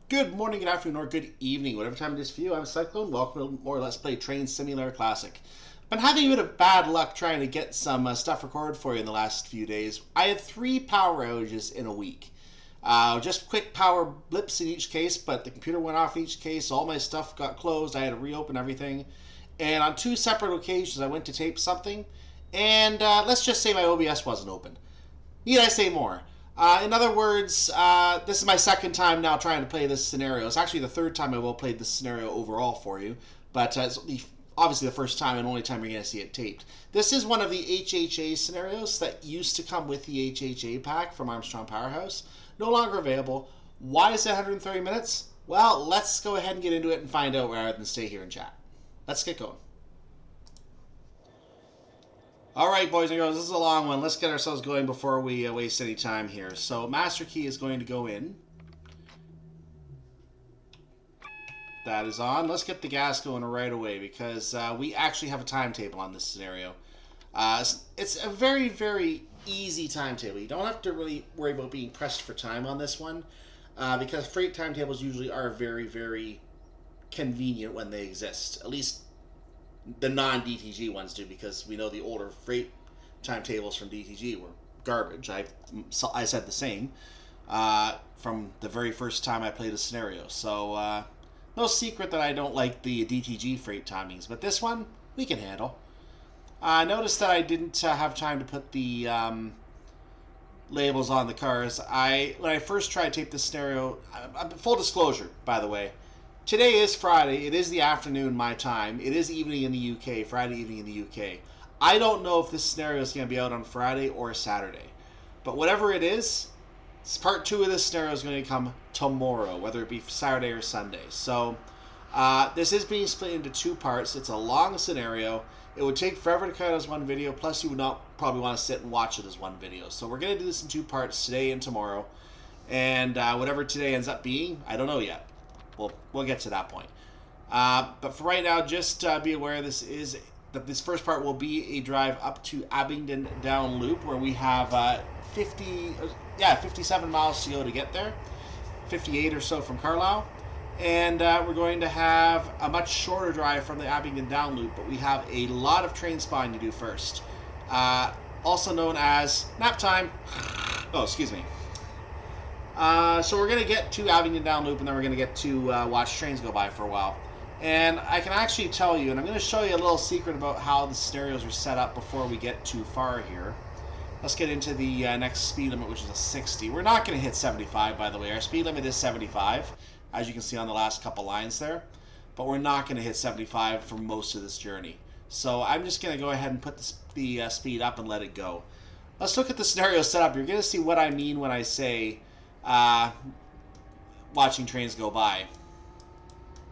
Good morning, good afternoon, or good evening, whatever time it is for you. I'm Cyclone. Welcome to more Let's Play Train Simulator Classic. Been having a bit of bad luck trying to get some stuff recorded for you in the last few days. I had 3 power outages in a week. Just quick power blips in each case, but the computer went off in each case. All my stuff got closed. I had to reopen everything. And on 2 separate occasions, I went to tape something, and let's just say my OBS wasn't open. Need I say more? In other words, this is my second time now trying to play this scenario. It's actually the third time I've played this scenario overall for you, but it's obviously the first time and only time you're going to see it taped. This is one of the HHA scenarios that used to come with the HHA pack from Armstrong Powerhouse. No longer available. Why is it 130 minutes? Well, let's go ahead and get into it and find out rather than stay here and chat. Let's get going. Alright, boys and girls, this is a long one. Let's get ourselves going before we waste any time here. So, master key is going to go in. That is on. Let's get the gas going right away because we actually have a timetable on this scenario. It's a very, very easy timetable. You don't have to really worry about being pressed for time on this one because freight timetables usually are very, very convenient when they exist. At least the non-DTG ones do, because we know the older freight timetables from DTG were garbage. I said the same from the very first time I played a scenario. So no secret that I don't like the DTG freight timings, but this one we can handle. I noticed that I didn't have time to put the labels on the cars. When I first tried to tape this scenario, full disclosure, by the way, today is Friday. It is the afternoon my time. It is evening in the UK, Friday evening in the UK. I don't know if this scenario is going to be out on Friday or Saturday. But whatever it is, part 2 of this scenario is going to come tomorrow, whether it be Saturday or Sunday. So this is being split into 2 parts. It's a long scenario. It would take forever to cut as one video, plus you would not probably want to sit and watch it as one video. So we're going to do this in 2 parts, today and tomorrow. And whatever today ends up being, I don't know yet. We'll get to that point. But for right now, just be aware this first part will be a drive up to Abington down loop, where we have 57 miles to go to get there, 58 or so from Carlisle, and we're going to have a much shorter drive from the Abington down loop, but we have a lot of train spotting to do first, also known as nap time. Oh, excuse me. So we're going to get to Abington down loop, and then we're going to get to watch trains go by for a while. And I can actually tell you, and I'm going to show you a little secret about how the scenarios are set up before we get too far here. Let's get into the next speed limit, which is a 60. We're not going to hit 75, by the way. Our speed limit is 75, as you can see on the last couple lines there. But we're not going to hit 75 for most of this journey. So I'm just going to go ahead and put the speed up and let it go. Let's look at the scenario setup. You're going to see what I mean when I say watching trains go by.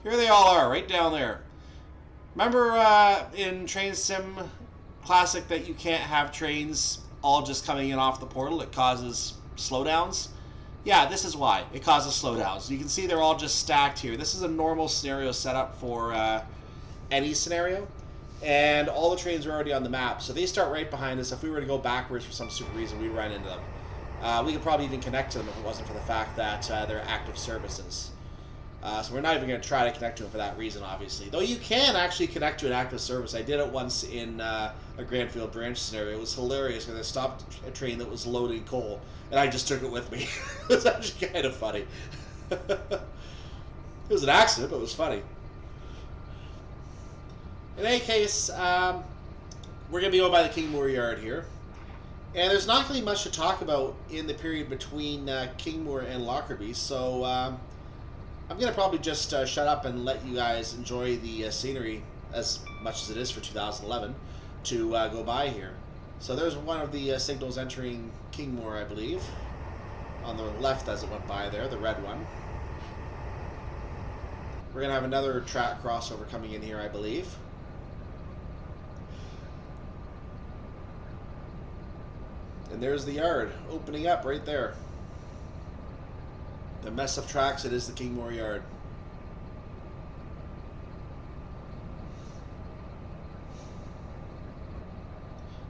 Here they all are, right down there. Remember in Train Sim Classic that you can't have trains all just coming in off the portal? It causes slowdowns. Yeah, this is why. It causes slowdowns. You can see they're all just stacked here. This is a normal scenario setup for any scenario. And all the trains are already on the map, so they start right behind us. If we were to go backwards for some stupid reason, we'd run into them. We could probably even connect to them if it wasn't for the fact that they're active services. So we're not even going to try to connect to them for that reason, obviously. Though you can actually connect to an active service. I did it once in a Granfield branch scenario. It was hilarious because I stopped a train that was loading coal, and I just took it with me. It was actually kind of funny. It was an accident, but it was funny. In any case, we're going to be going by the Kingmoor Yard here. And there's not really much to talk about in the period between Kingmoor and Lockerbie, so I'm going to probably just shut up and let you guys enjoy the scenery as much as it is for 2011 to go by here. So there's one of the signals entering Kingmoor, I believe, on the left as it went by there, the red one. We're going to have another track crossover coming in here, I believe. And there's the yard opening up right there. The mess of tracks, it is the Kingmoor Yard.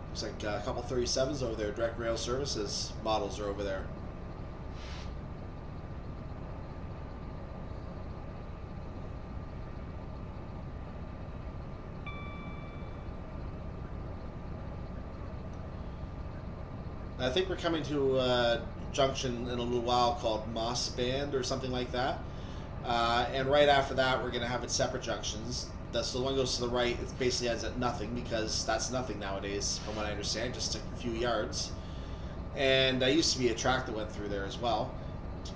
Looks like a couple 37s over there. Direct Rail Services models are over there. I think we're coming to a junction in a little while called Moss Band or something like that. And right after that, we're going to have its separate junctions. So the one goes to the right, it basically ends at nothing, because that's nothing nowadays, from what I understand, just a few yards. And there used to be a track that went through there as well.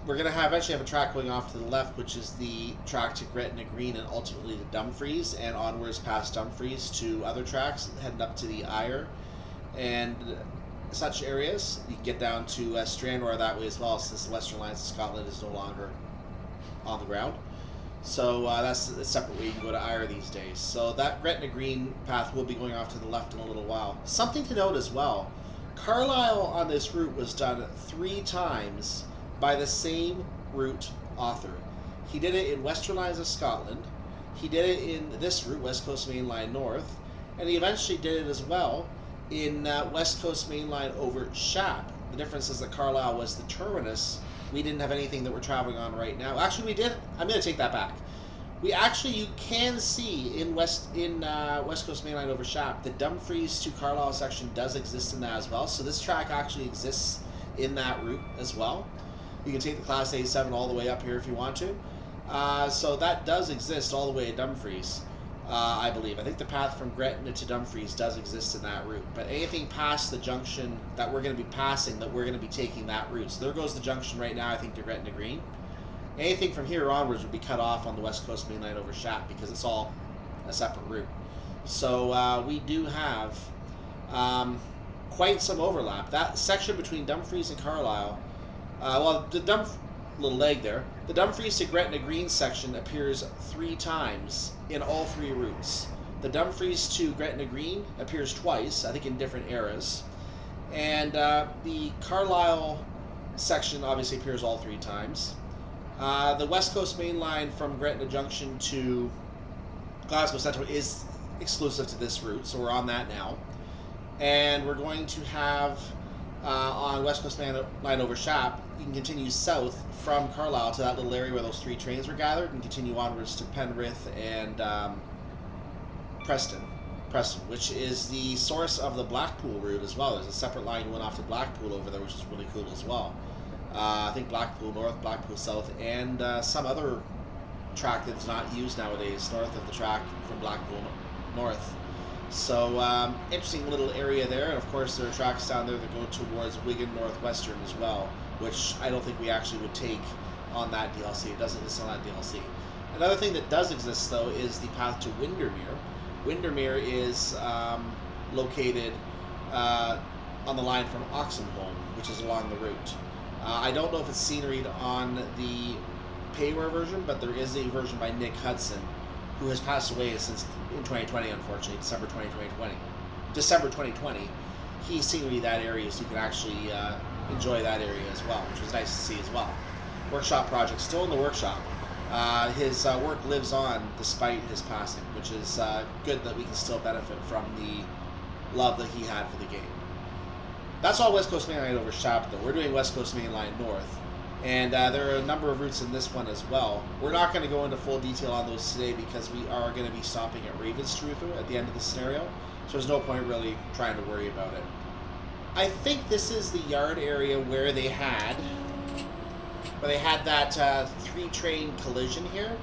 We're going to eventually have a track going off to the left, which is the track to Gretna Green and ultimately to Dumfries, and onwards past Dumfries to other tracks heading up to the Eyre and such areas. You can get down to Stranraer that way as well, since the Western Alliance of Scotland is no longer on the ground. So that's a separate way you can go to Eyre these days. So that Gretna Green path will be going off to the left in a little while. Something to note as well, Carlisle on this route was done 3 times by the same route author. He did it in Western Lines of Scotland, he did it in this route, West Coast Main Line North, and he eventually did it as well in West Coast Main Line over Shap. The difference is that Carlisle was the terminus. We didn't have anything that we're traveling on right now. Actually, we did. I'm going to take that back. We actually, you can see in West Coast Main Line over Shap, the Dumfries to Carlisle section does exist in that as well. So this track actually exists in that route as well. You can take the Class A7 all the way up here if you want to. So that does exist all the way at Dumfries, I believe. I think the path from Gretna to Dumfries does exist in that route. But anything past the junction that we're going to be passing, that we're going to be taking that route. So there goes the junction right now, I think, to Gretna Green. Anything from here onwards would be cut off on the West Coast Main Line over Shap, because it's all a separate route. So we do have quite some overlap. That section between Dumfries and Carlisle, little leg there. The Dumfries to Gretna Green section appears 3 times in all 3 routes. The Dumfries to Gretna Green appears twice, I think in different eras. And the Carlisle section obviously appears all 3 times. The West Coast Main Line from Gretna Junction to Glasgow Central is exclusive to this route, so we're on that now. And we're going to have on West Coast Main Line over Shap, you can continue south from Carlisle to that little area where those 3 trains were gathered, and continue onwards to Penrith and Preston, which is the source of the Blackpool route as well. There's a separate line going off to Blackpool over there, which is really cool as well. I think Blackpool North, Blackpool South, and some other track that's not used nowadays north of the track from Blackpool North. So interesting little area there, and of course there are tracks down there that go towards Wigan Northwestern as well, which I don't think we actually would take on that DLC. It doesn't exist on that DLC. Another thing that does exist though is the path to Windermere. Windermere is located on the line from Oxenholme, which is along the route. I don't know if it's sceneried on the payware version, but there is a version by Nick Hudson, who has passed away since in 2020, unfortunately, December 2020. He sceneried that area, so you can actually enjoy that area as well, which was nice to see as well. Workshop project, still in the workshop. His work lives on despite his passing, which is good that we can still benefit from the love that he had for the game. That's all West Coast Main Line over Shap, though. We're doing West Coast Main Line North. And there are a number of routes in this one as well. We're not going to go into full detail on those today because we are going to be stopping at Ravenstruther at the end of the scenario. So there's no point really trying to worry about it. I think this is the yard area where they had that 3-train collision here.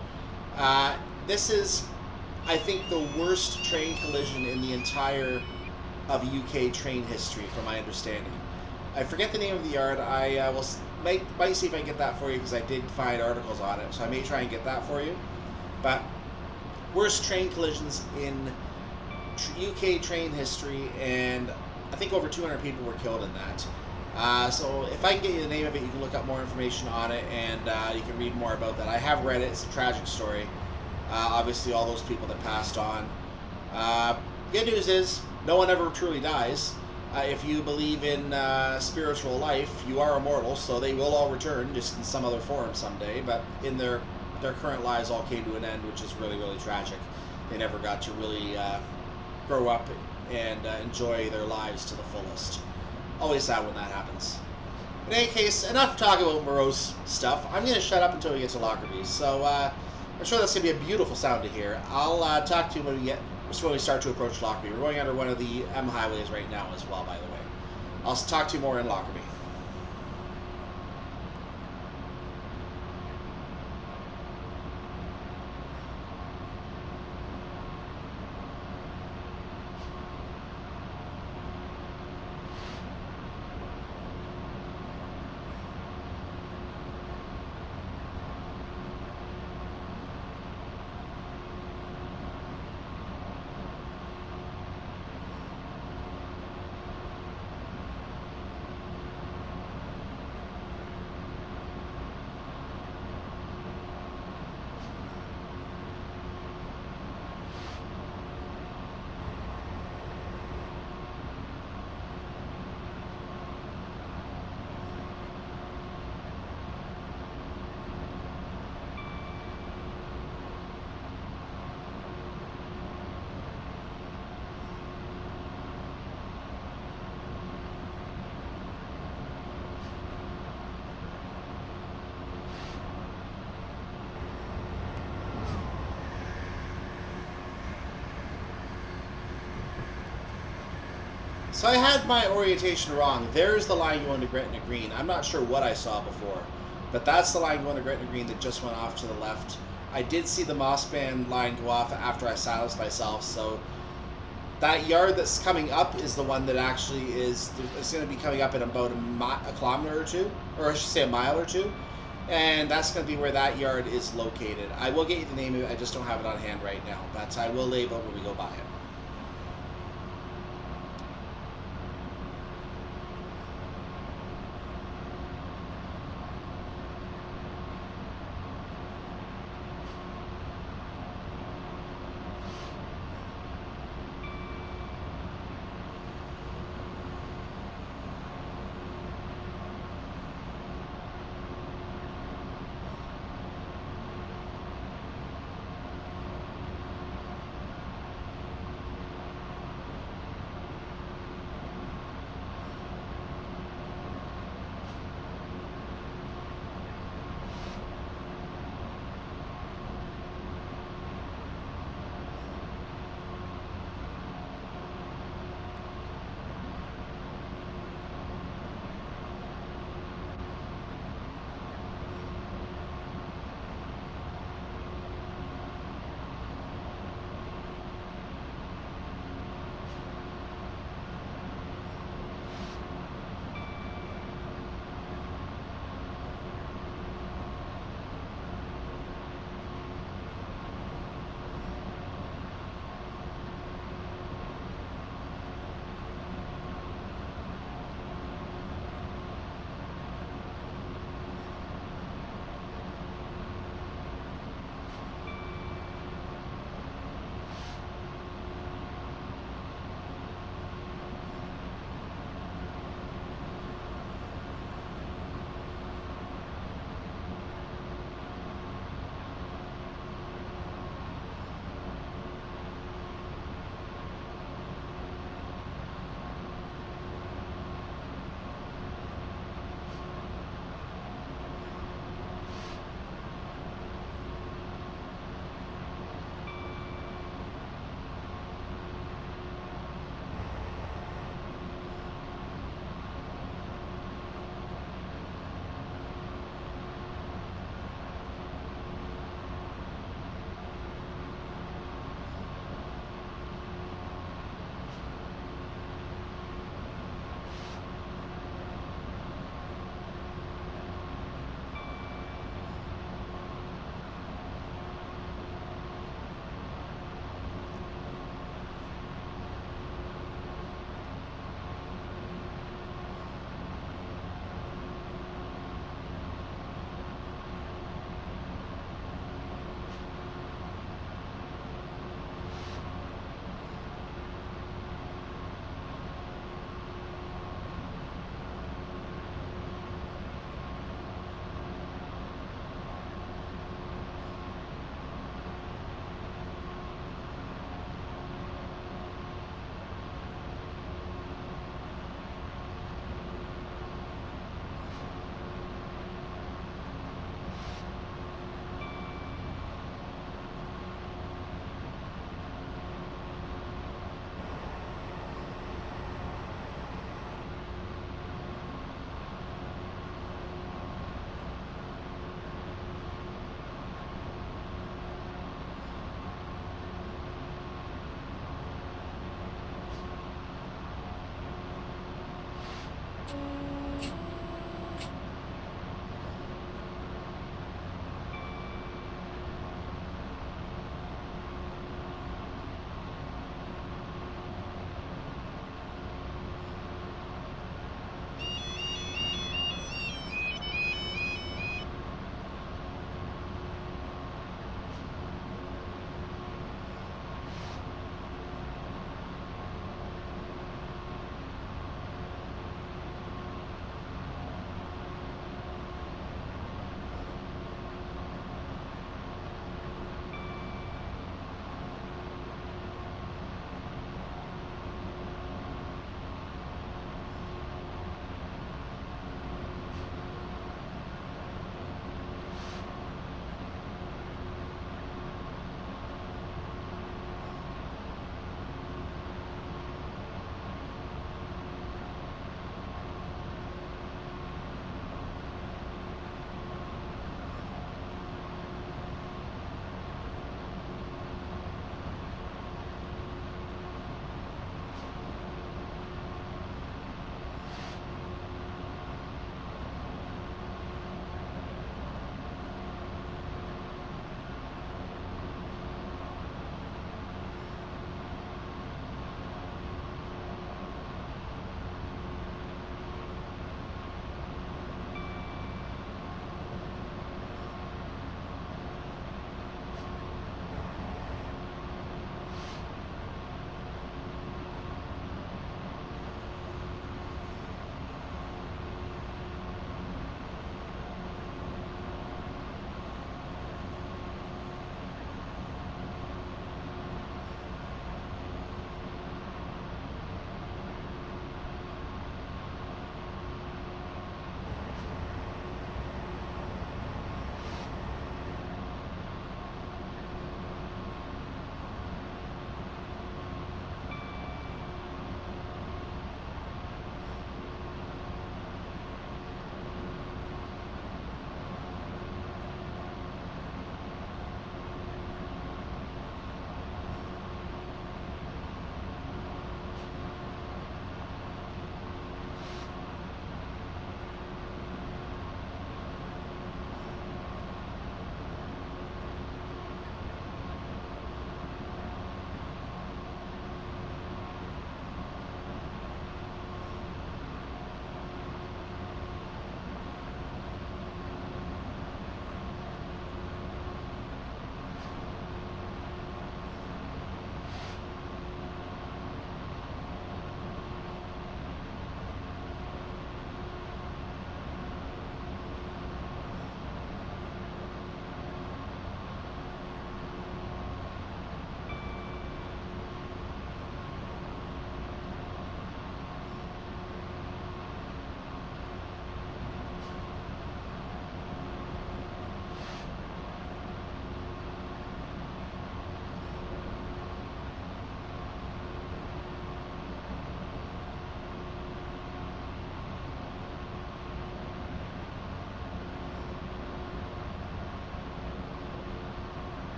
This is, I think, the worst train collision in the entire of UK train history, from my understanding. I forget the name of the yard. I might see if I can get that for you, because I did find articles on it, so I may try and get that for you. But worst train collisions in UK train history, and I think over 200 people were killed in that. So if I can get you the name of it, you can look up more information on it, and you can read more about that. I have read it. It's a tragic story. Obviously, all those people that passed on. Good news is, no one ever truly dies. If you believe in spiritual life, you are immortal, so they will all return, just in some other form someday, but in their current lives all came to an end, which is really, really tragic. They never got to really grow up and enjoy their lives to the fullest. Always sad when that happens. In any case, enough talk about morose stuff. I'm going to shut up until we get to Lockerbie, so I'm sure that's going to be a beautiful sound to hear. I'll talk to you when we start to approach Lockerbie. We're going under one of the M highways right now as well, by the way. I'll talk to you more in Lockerbie. So I had my orientation wrong. There's the line going to Gretna Green. I'm not sure what I saw before, but that's the line going to Gretna Green that just went off to the left. I did see the Mossband line go off after I silenced myself, so that yard that's coming up is the one that actually is. It's going to be coming up in about a kilometer or two, or I should say a mile or two, and that's going to be where that yard is located. I will get you the name of it. I just don't have it on hand right now, but I will label it when we go by it.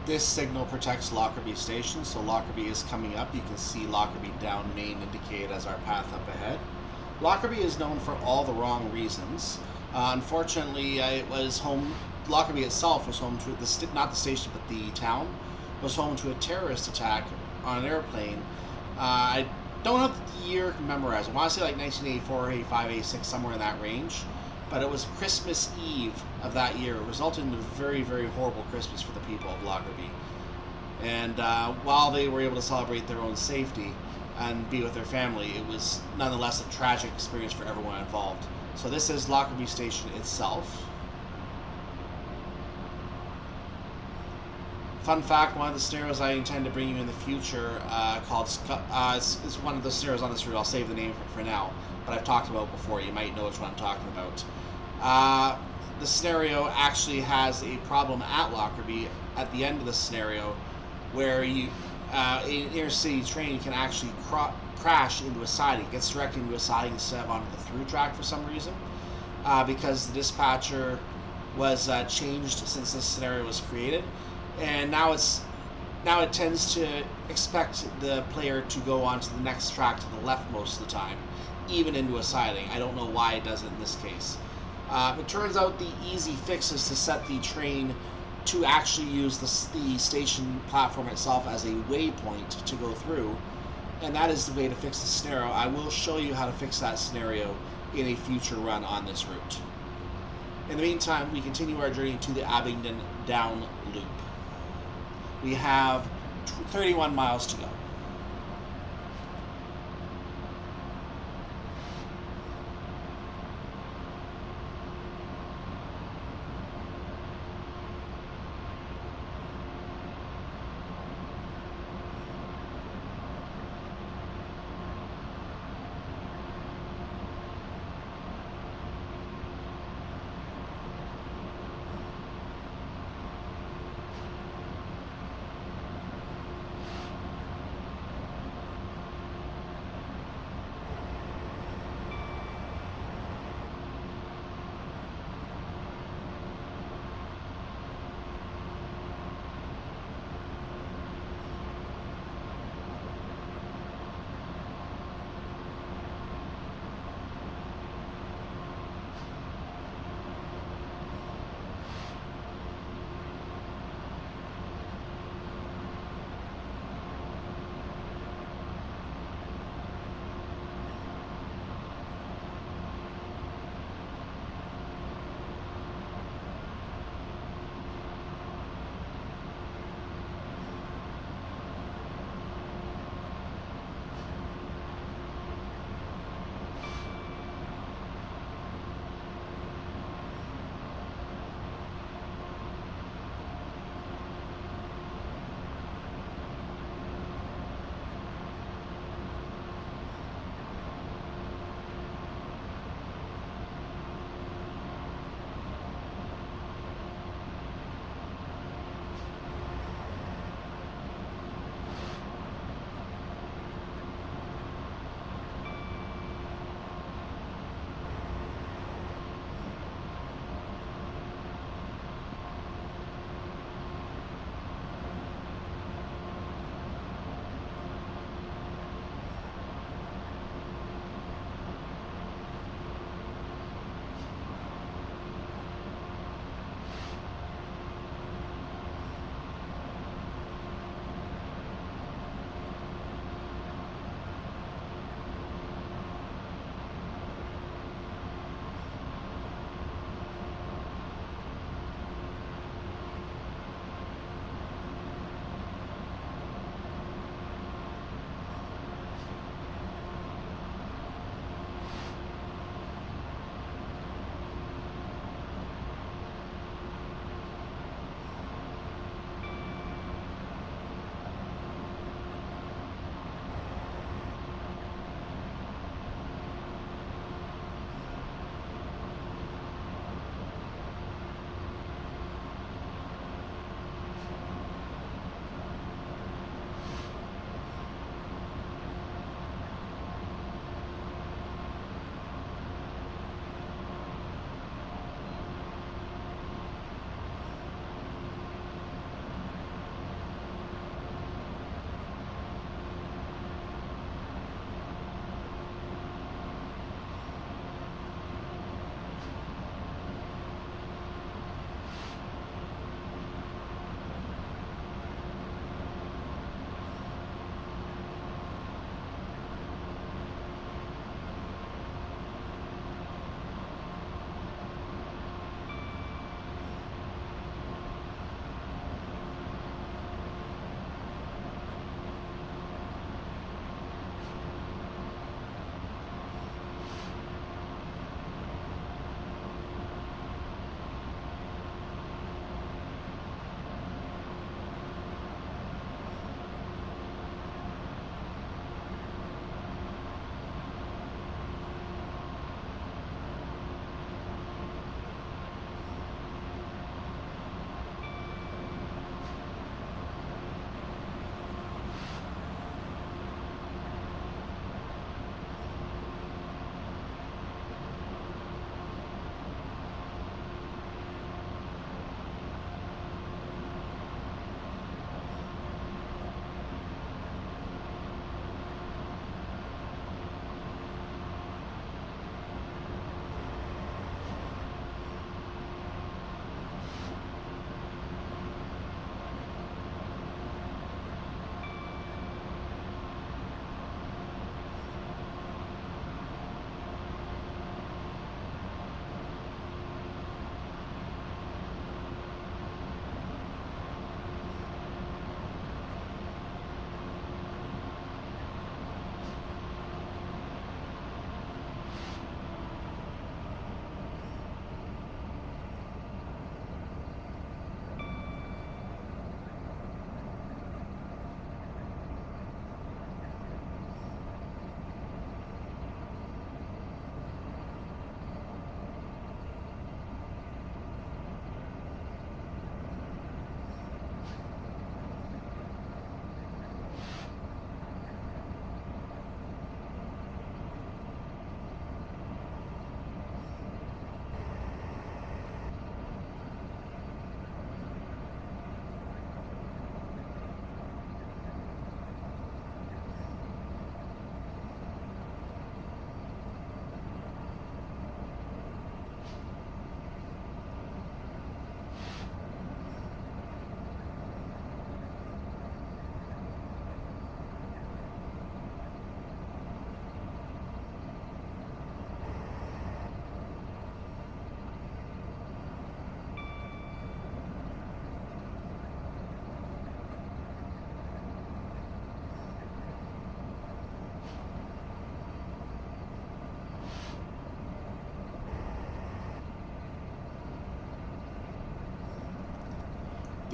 This signal protects Lockerbie Station, so Lockerbie is coming up. You can see Lockerbie down main indicated as our path up ahead. Lockerbie is known for all the wrong reasons. Unfortunately, it was home. Lockerbie itself was home to not the station, but the town was home to a terrorist attack on an airplane. I don't have the year memorized. I want to say like 1984, 85, 86, somewhere in that range. But it was Christmas Eve of that year. It resulted in a very, very horrible Christmas for the people of Lockerbie. And while they were able to celebrate their own safety and be with their family, it was nonetheless a tragic experience for everyone involved. So this is Lockerbie Station itself. Fun fact, one of the scenarios I intend to bring you in the future it's one of the scenarios on this route. I'll save the name for now, but I've talked about before. You might know which one I'm talking about. The scenario actually has a problem at Lockerbie at the end of the scenario where an inner city train can actually crash into a siding. It gets directed into a siding instead of onto the through track for some reason, because the dispatcher was changed since this scenario was created. And now it tends to expect the player to go onto the next track to the left most of the time, even into a siding. I don't know why it does it in this case. It turns out the easy fix is to set the train to actually use the station platform itself as a waypoint to go through, and that is the way to fix the scenario. I will show you how to fix that scenario in a future run on this route. In the meantime, we continue our journey to the Abington down loop. We have 31 miles to go.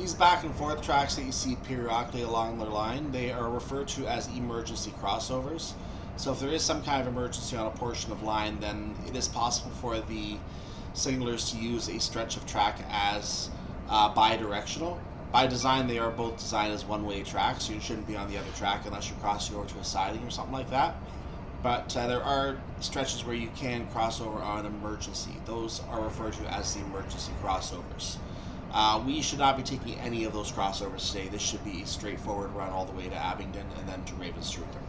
These back and forth tracks that you see periodically along the line, they are referred to as emergency crossovers. So if there is some kind of emergency on a portion of line, then it is possible for the signalers to use a stretch of track as bi-directional. By design, they are both designed as one-way tracks, so you shouldn't be on the other track unless you're crossing over to a siding or something like that. But there are stretches where you can cross over on emergency. Those are referred to as the emergency crossovers. We should not be taking any of those crossovers today. This should be a straightforward run all the way to Abington and then to Ravenstruther.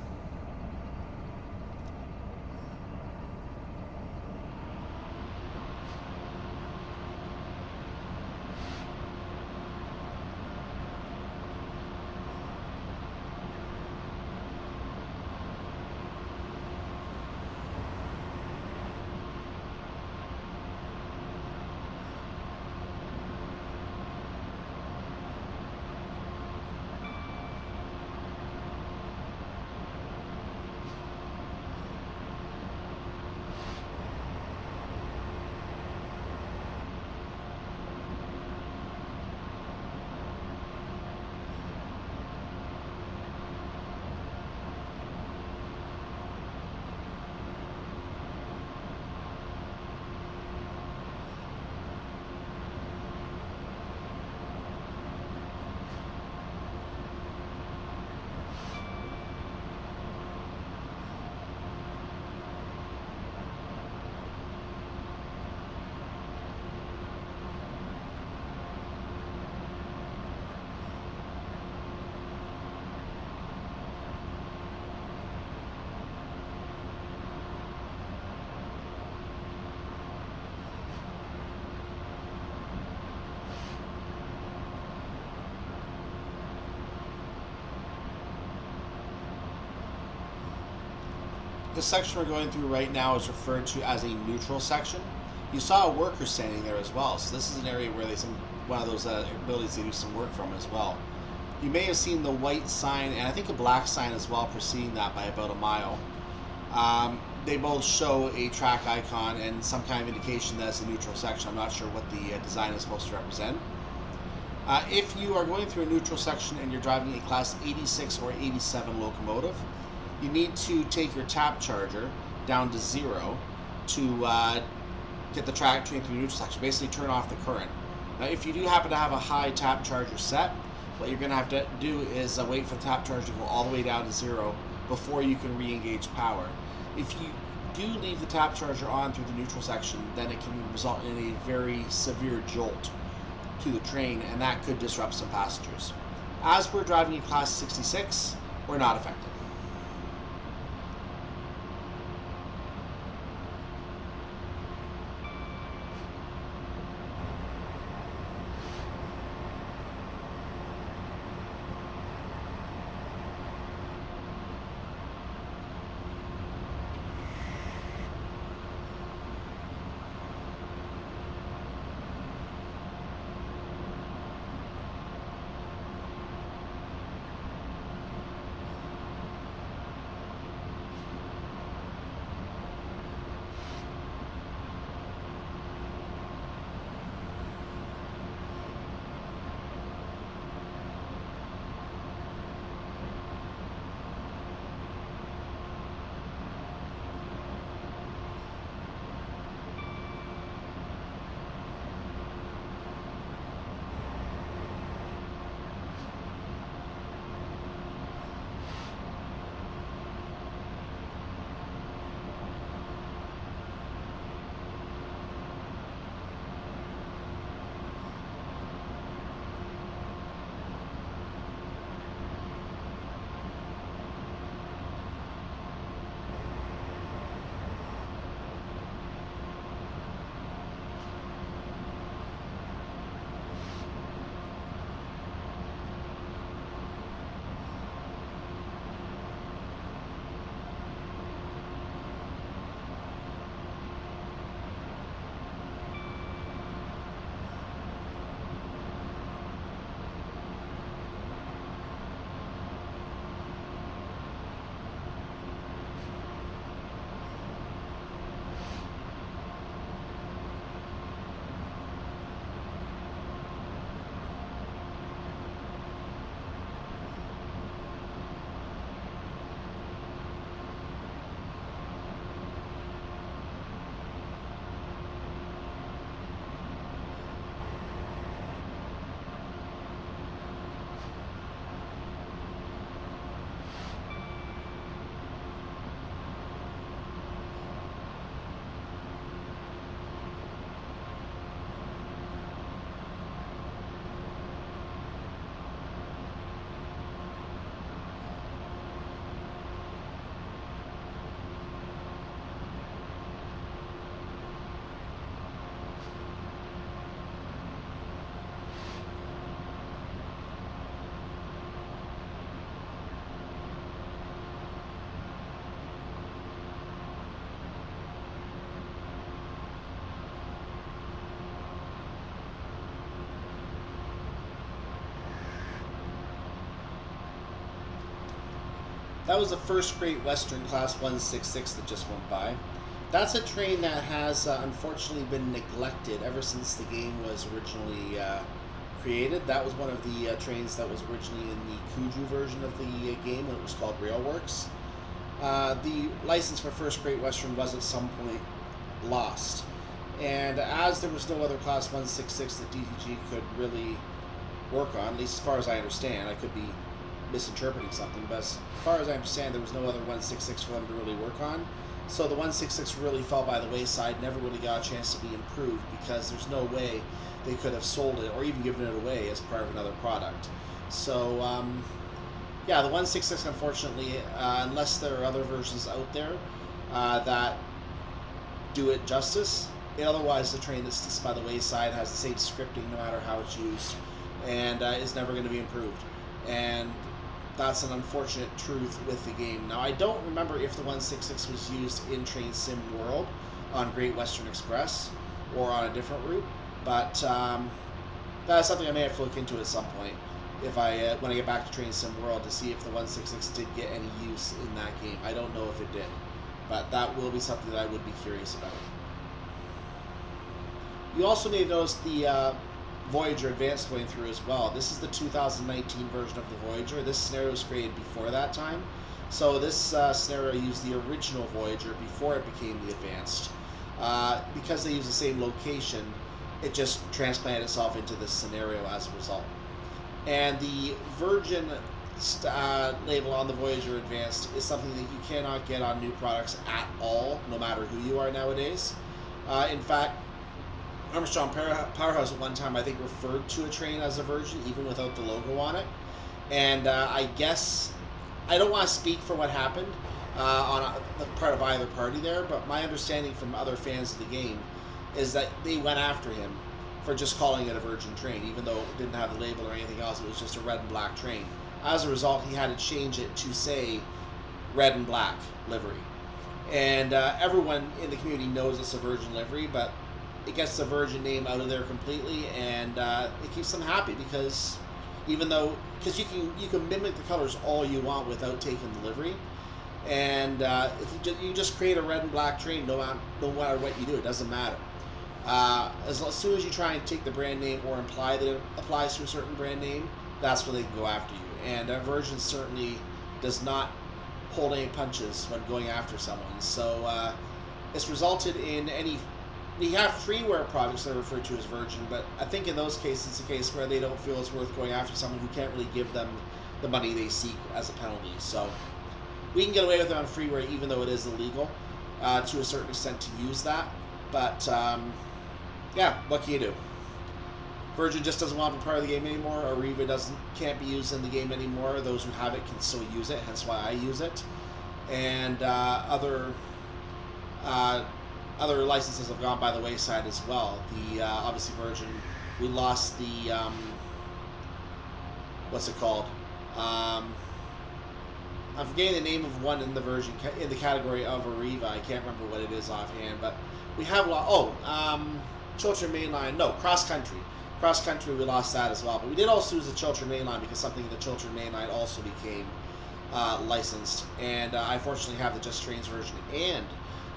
The section we're going through right now is referred to as a neutral section. You saw a worker standing there as well, so this is an area where one of those buildings they do some work from as well. You may have seen the white sign and I think a black sign as well preceding that by about a mile. They both show a track icon and some kind of indication that it's a neutral section. I'm not sure what the design is supposed to represent. If you are going through a neutral section and you're driving a class 86 or 87 locomotive, you need to take your tap charger down to 0 to get the track train through the neutral section. Basically turn off the current. Now if you do happen to have a high tap charger set, what you're going to have to do is wait for the tap charger to go all the way down to 0 before you can re-engage power. If you do leave the tap charger on through the neutral section, then it can result in a very severe jolt to the train, and that could disrupt some passengers. As we're driving a class 66, we're not affected. That was the first Great Western Class 166 that just went by. That's a train that has unfortunately been neglected ever since the game was originally created. That was one of the trains that was originally in the Kuju version of the game when it was called Railworks. The license for First Great Western was at some point lost. And as there was no other Class 166 that DTG could really work on, at least as far as I understand, I could be misinterpreting something, but as far as I understand, there was no other 166 for them to really work on. So the 166 really fell by the wayside, never really got a chance to be improved because there's no way they could have sold it or even given it away as part of another product. So, yeah, the 166, unfortunately, unless there are other versions out there that do it justice, it otherwise the train that's just by the wayside, has the same scripting no matter how it's used, and is never going to be improved. And that's an unfortunate truth with the game. Now, I don't remember if the 166 was used in Train Sim World on Great Western Express or on a different route, but that's something I may have to look into at some point if when I get back to Train Sim World to see if the 166 did get any use in that game. I don't know if it did, but that will be something that I would be curious about. You also may have noticed the Voyager Advanced going through as well. This is the 2019 version of the Voyager. This scenario was created before that time. So this scenario used the original Voyager before it became the Advanced. Because they use the same location, it just transplanted itself into this scenario as a result. And the Virgin label on the Voyager Advanced is something that you cannot get on new products at all, no matter who you are nowadays. In fact, Armstrong Powerhouse at one time, I think, referred to a train as a Virgin, even without the logo on it. And I guess, I don't want to speak for what happened on the part of either party there, but my understanding from other fans of the game is that they went after him for just calling it a Virgin train, even though it didn't have the label or anything else. It was just a red and black train. As a result, he had to change it to say red and black livery. And everyone in the community knows it's a Virgin livery, but it gets the Virgin name out of there completely, and it keeps them happy because you can mimic the colors all you want without taking the livery, and if you just create a red and black train, no matter what you do, it doesn't matter. As soon as you try and take the brand name or imply that it applies to a certain brand name, that's when they can go after you. And Virgin certainly does not hold any punches when going after someone. So it's resulted in we have freeware products that are referred to as Virgin, but I think in those cases it's a case where they don't feel it's worth going after someone who can't really give them the money they seek as a penalty. So we can get away with it on freeware even though it is illegal to a certain extent to use that. But yeah, what can you do? Virgin just doesn't want to be part of the game anymore. Arriva can't be used in the game anymore. Those who have it can still use it, hence why I use it. And other licenses have gone by the wayside as well. Obviously Virgin, we lost the what's it called? I'm forgetting the name of one in the Virgin in the category of Arriva. I can't remember what it is offhand, but we have Chiltern Mainline. No, Cross Country. Cross Country, we lost that as well. But we did also lose the Chiltern Mainline because something in the Chiltern Mainline also became licensed. And I fortunately have the Just Trains version, and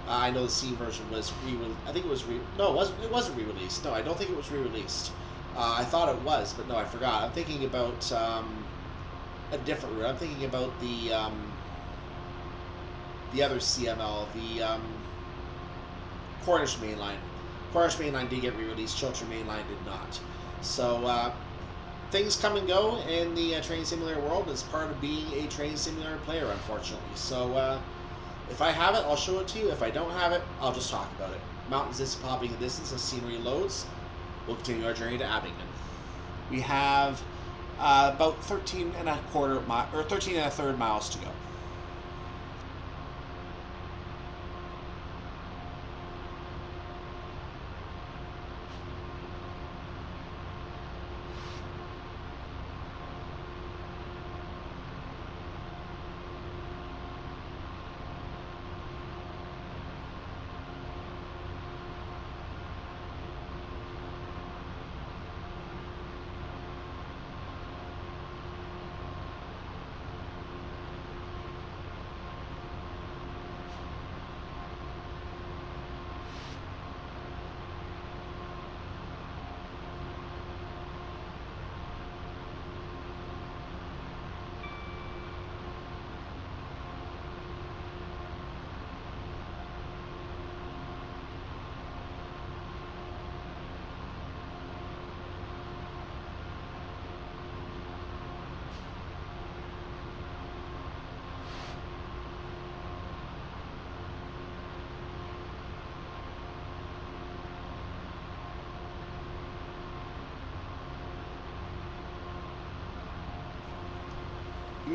I know the Steam version was re-released. I think it was it wasn't re-released. No, I don't think it was re-released. I thought it was, but no, I forgot. I'm thinking about a different route. I'm thinking about the other CML, the Cornish Mainline. Cornish Mainline did get re-released. Chiltern Mainline did not. So things come and go in the train simulator world as part of being a train simulator player, unfortunately. So if I have it, I'll show it to you. If I don't have it, I'll just talk about it. Mountains is popping in the distance as scenery loads. We'll continue our journey to Abington. We have about 13 and a third miles to go.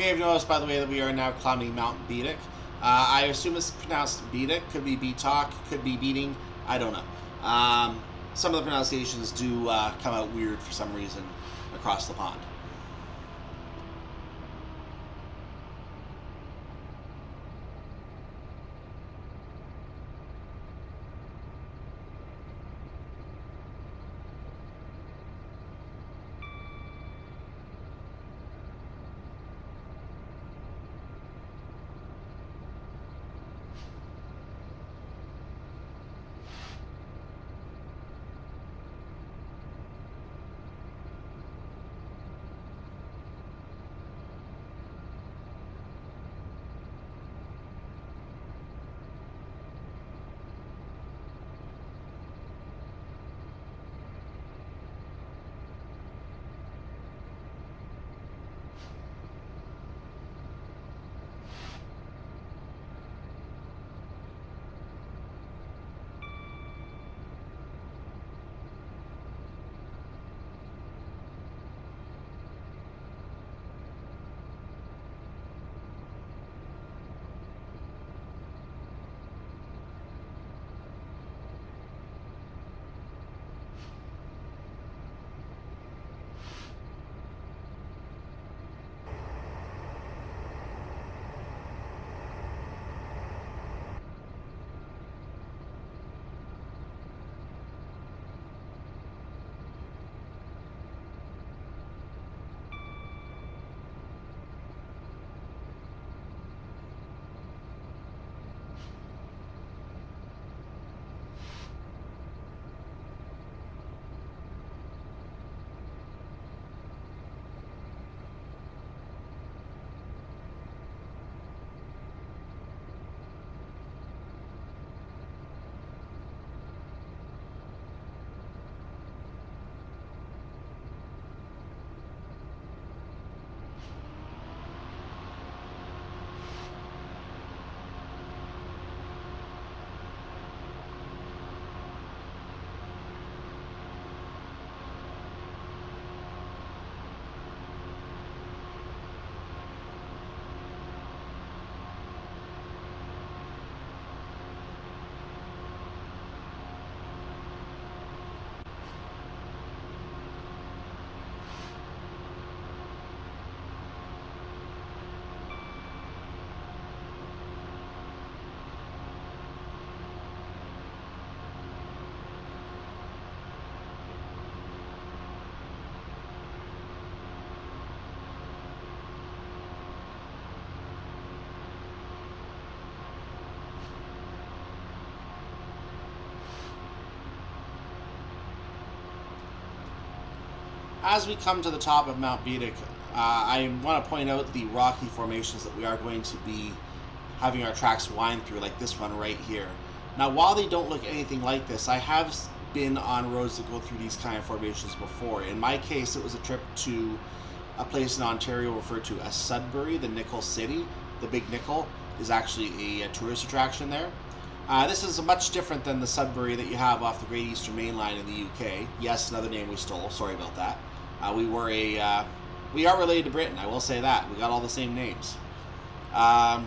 may have noticed, by the way, that we are now climbing Mount Beattock. I assume it's pronounced Beattock. Could be Beattock, could be Beating. I don't know. Some of the pronunciations do come out weird for some reason across the pond. As we come to the top of Mount Beattock, I want to point out the rocky formations that we are going to be having our tracks wind through, like this one right here. Now, while they don't look anything like this, I have been on roads that go through these kind of formations before. In my case, it was a trip to a place in Ontario referred to as Sudbury, the Nickel City. The Big Nickel is actually a tourist attraction there. This is much different than the Sudbury that you have off the Great Eastern Main Line in the UK. Yes, another name we stole. Sorry about that. We are related to Britain. I will say that. We got all the same names. And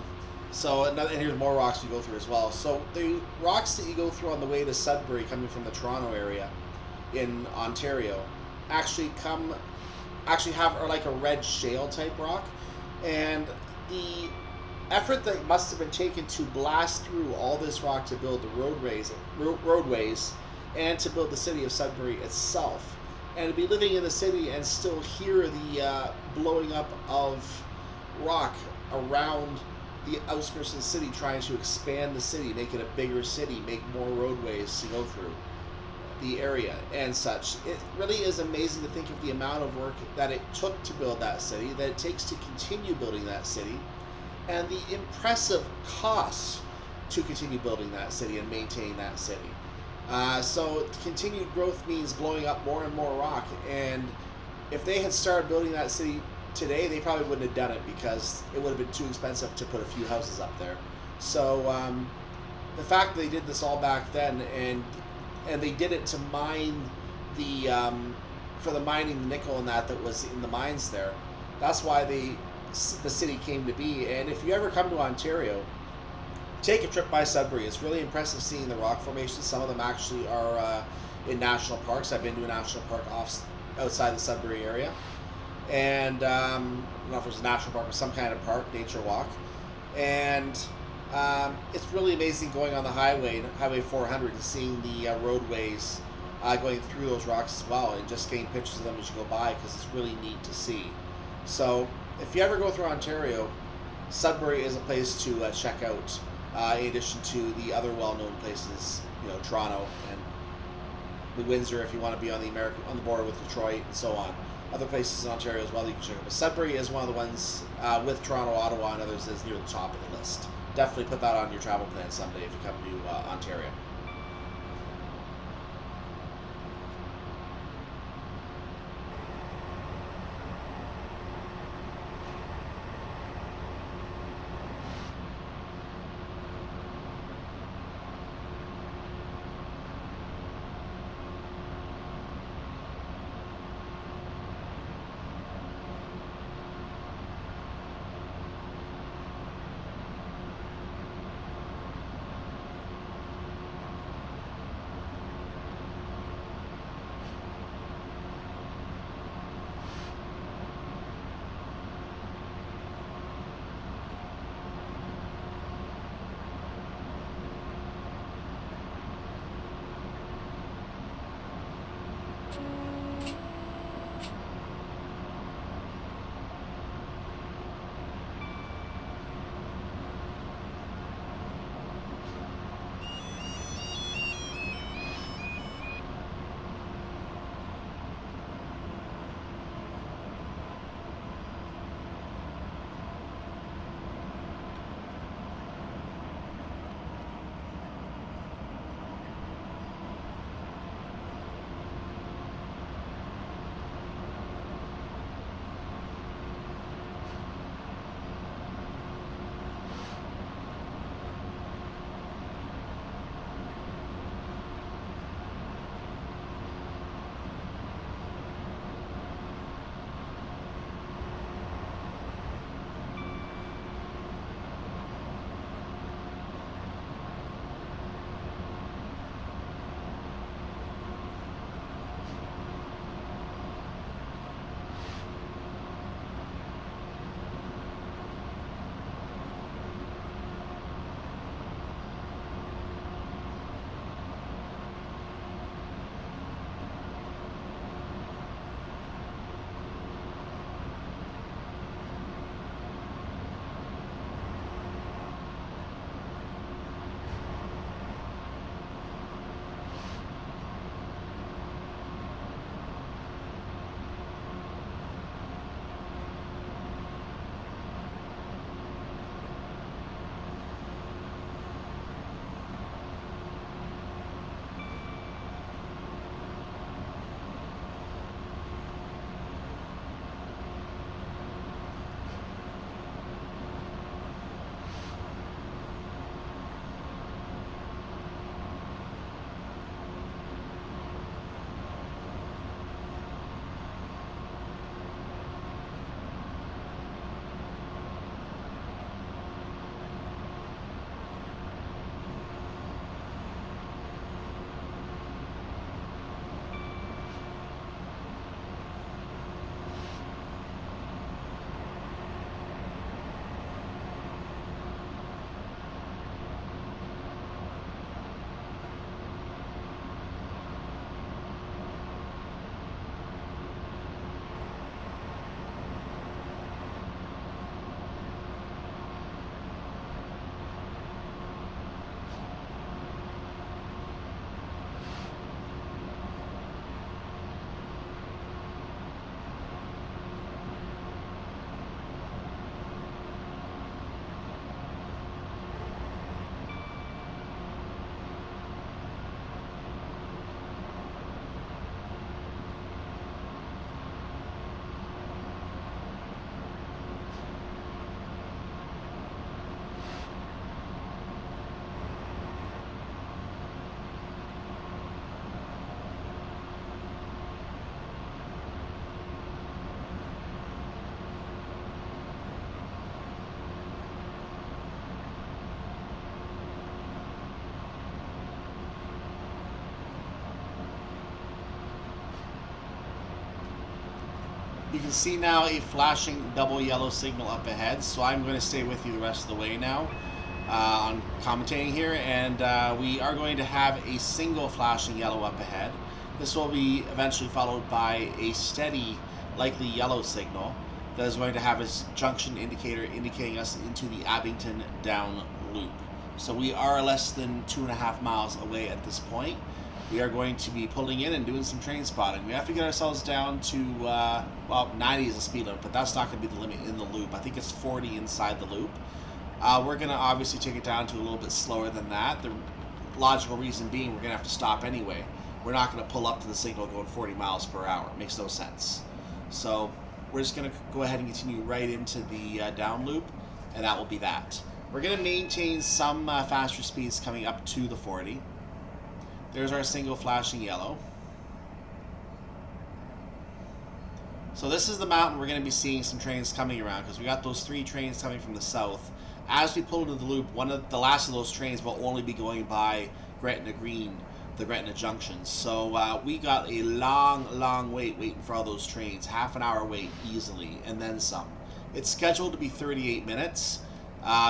here's more rocks you go through as well. So the rocks that you go through on the way to Sudbury, coming from the Toronto area in Ontario, are like a red shale type rock, and the effort that must have been taken to blast through all this rock to build the roadways and to build the city of Sudbury itself, and to be living in the city and still hear the blowing up of rock around the outskirts of the city, trying to expand the city, make it a bigger city, make more roadways to go through the area and such. It really is amazing to think of the amount of work that it took to build that city, that it takes to continue building that city, and the impressive costs to continue building that city and maintaining that city. So continued growth means blowing up more and more rock, and if they had started building that city today, they probably wouldn't have done it because it would have been too expensive to put a few houses up there. So the fact that they did this all back then, and they did it to mine for the mining the nickel and that was in the mines there, that's why they the city came to be. And if you ever come to Ontario, take a trip by Sudbury. It's really impressive seeing the rock formations. Some of them actually are in national parks. I've been to a national park outside the Sudbury area. And I don't know if it was a national park or some kind of park, nature walk. And it's really amazing going on the Highway 400, and seeing the roadways going through those rocks as well, and just getting pictures of them as you go by, because it's really neat to see. So if you ever go through Ontario, Sudbury is a place to check out, in addition to the other well-known places, Toronto and New Windsor, if you want to be on the border with Detroit and so on. Other places in Ontario as well you can check out. But Sudbury is one of the ones, with Toronto, Ottawa, and others, is near the top of the list. Definitely put that on your travel plan someday if you come to Ontario. You can see now a flashing double yellow signal up ahead, so I'm going to stay with you the rest of the way now on commentating here, and we are going to have a single flashing yellow up ahead. This will be eventually followed by a steady, likely yellow signal that is going to have its junction indicator indicating us into the Abington down loop. So we are less than 2.5 miles away at this point. We are going to be pulling in and doing some train spotting. We have to get ourselves down to, well, 90 is the speed limit, but that's not going to be the limit in the loop. I think it's 40 inside the loop. We're going to obviously take it down to a little bit slower than that. The logical reason being we're going to have to stop anyway. We're not going to pull up to the signal going 40 miles per hour. It makes no sense. So we're just going to go ahead and continue right into the down loop, and that will be that. We're going to maintain some faster speeds coming up to the 40. There's our single flashing yellow. So this is the mountain we're going to be seeing some trains coming around, because we got those 3 trains coming from the south. As we pull into the loop, the last of those trains will only be going by Gretna Green, the Gretna Junction. So we got a long wait waiting for all those trains. Half an hour wait easily, and then some. It's scheduled to be 38 minutes,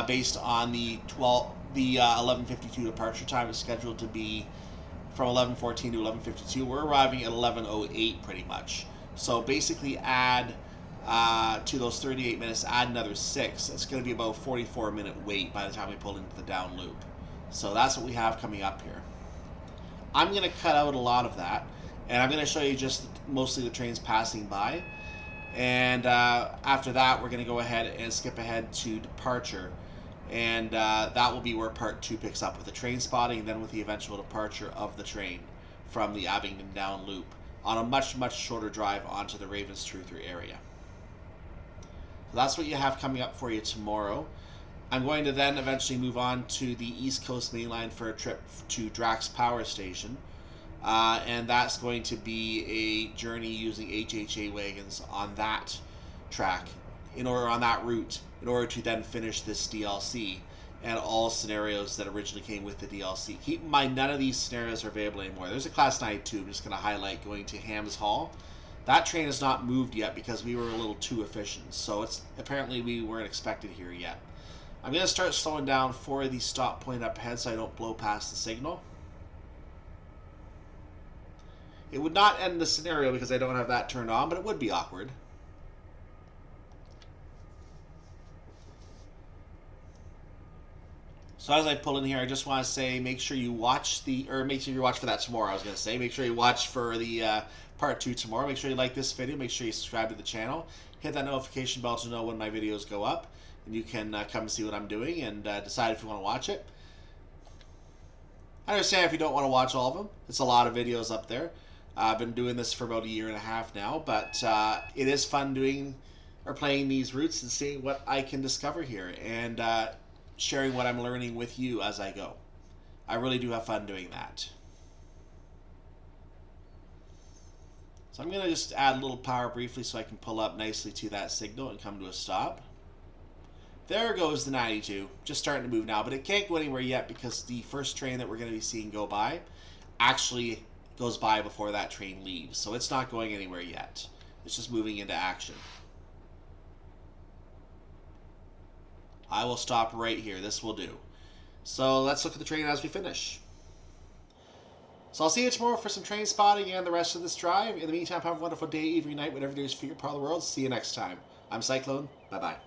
based on the 11:52 departure time. Is scheduled to be from 11:14 to 11:52. We're arriving at 11:08 pretty much. So basically add to those 38 minutes, add another 6. It's going to be about a 44-minute wait by the time we pull into the down loop. So that's what we have coming up here. I'm going to cut out a lot of that, and I'm going to show you just mostly the trains passing by. And after that, we're going to go ahead and skip ahead to departure. And that will be where part 2 picks up with the train spotting, and then with the eventual departure of the train from the Abington down loop on a much shorter drive onto the Ravenstruther area. So that's what you have coming up for you tomorrow. I'm going to then eventually move on to the East Coast Main Line for a trip to Drax Power Station. And that's going to be a journey using HHA wagons on that track, on that route, in order to then finish this DLC and all scenarios that originally came with the DLC. Keep in mind, none of these scenarios are available anymore. There's a Class 92 I'm just going to highlight going to Hams Hall. That train has not moved yet because we were a little too efficient, so apparently we weren't expected here yet. I'm going to start slowing down for the stop point up ahead so I don't blow past the signal. It would not end the scenario because I don't have that turned on, but it would be awkward. So as I pull in here, I just want to say, make sure you watch for that tomorrow. I was going to say, make sure you watch for the part 2 tomorrow. Make sure you like this video. Make sure you subscribe to the channel. Hit that notification bell to know when my videos go up, and you can come and see what I'm doing and decide if you want to watch it. I understand if you don't want to watch all of them. It's a lot of videos up there. I've been doing this for about 1.5 years now, but it is fun playing these routes and seeing what I can discover here, and sharing what I'm learning with you as I go. I really do have fun doing that. So I'm going to just add a little power briefly so I can pull up nicely to that signal and come to a stop. There goes the 92, just starting to move now, but it can't go anywhere yet because the first train that we're going to be seeing go by actually goes by before that train leaves. So it's not going anywhere yet. It's just moving into action. I will stop right here. This will do. So let's look at the train as we finish. So I'll see you tomorrow for some train spotting and the rest of this drive. In the meantime, have a wonderful day, evening, night, whatever it is for your part of the world. See you next time. I'm Cyclone. Bye-bye.